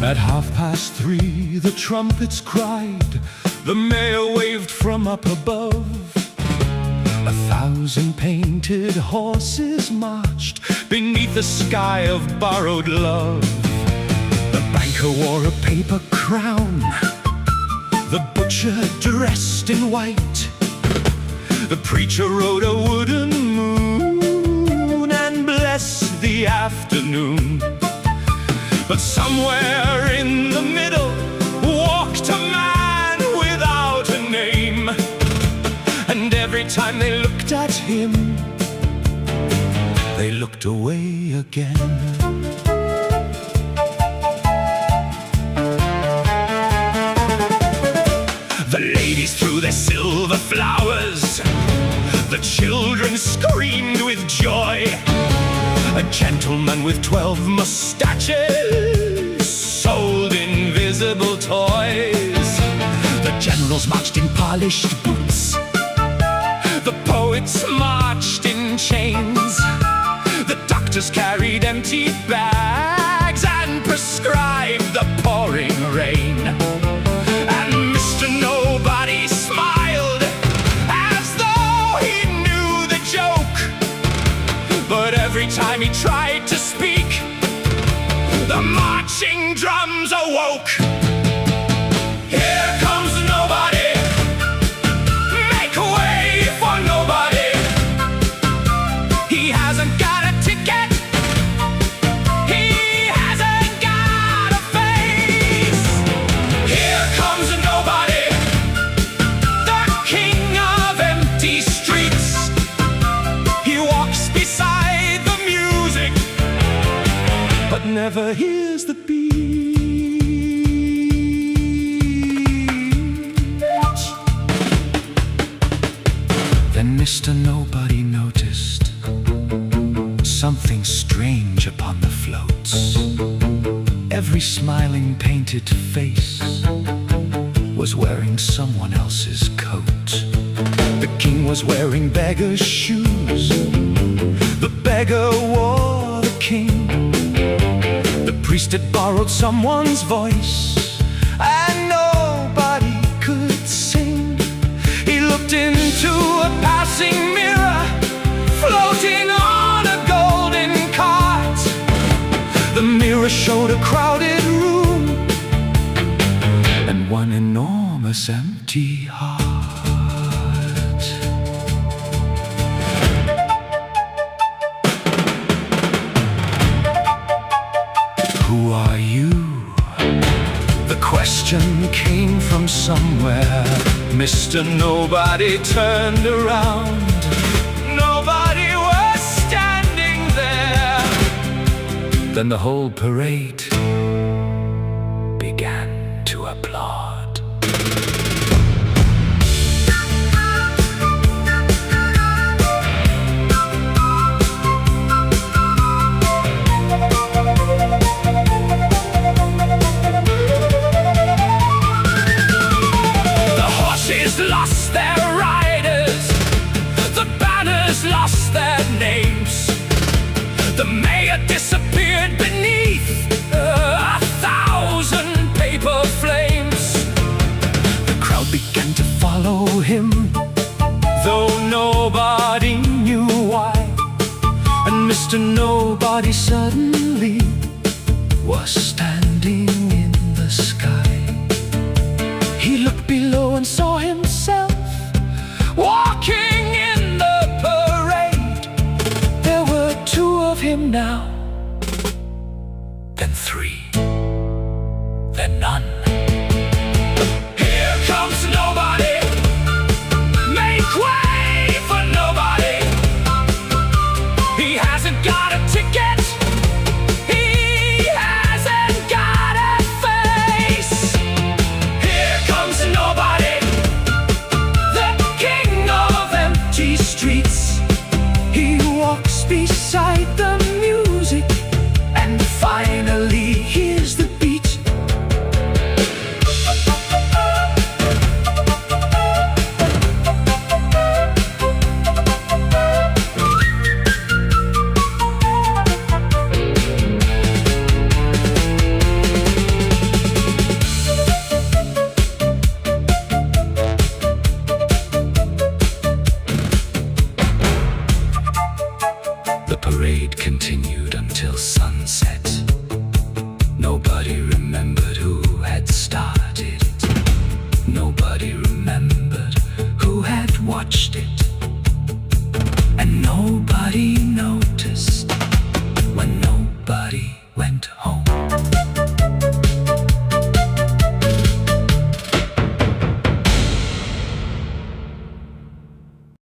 At 3:30 the trumpets cried, the mayor waved from up above. 1,000 painted horses marched beneath a sky of borrowed love. The banker wore a paper crown, the butcher dressed in white. The preacher rode a wooden moon and blessed the afternoon. But somewhere in the middle walked a man without a name, and every time they looked at him, they looked away again. The ladies threw their silver flowers, the children screamed with joy. A gentleman with 12 mustaches sold invisible toys. The generals marched in polished boots, the poets marched in chains. The doctors carried empty bags and prescribed the pouring rain. And Mr. Nobody smiled as though he knew the joke, but every time he tried to speak, the marching drums awoke. Here comes nobody, make way for nobody. He hasn't got a ticket, he hasn't got a face. Here comes nobody, the king of empty streets. He walks beside the music, but never hears the beat. Then Mr. Nobody noticed something strange upon the floats. Every smiling painted face was wearing someone else's coat. The king was wearing beggar's shoes, the beggar wore the king. The priest had borrowed someone's voice, and nobody could sing. He looked into a passing mirror, floating on a golden cart. The mirror showed a crowded room and one enormous empty heart. Who are you? The question came from somewhere. Mr. Nobody turned around. Nobody was standing there. Then the whole parade began to applaud. Lost their riders, the banners lost their names. The mayor disappeared beneath 1,000 paper flames. The crowd began to follow him, though nobody knew why. And Mr. Nobody suddenly was standing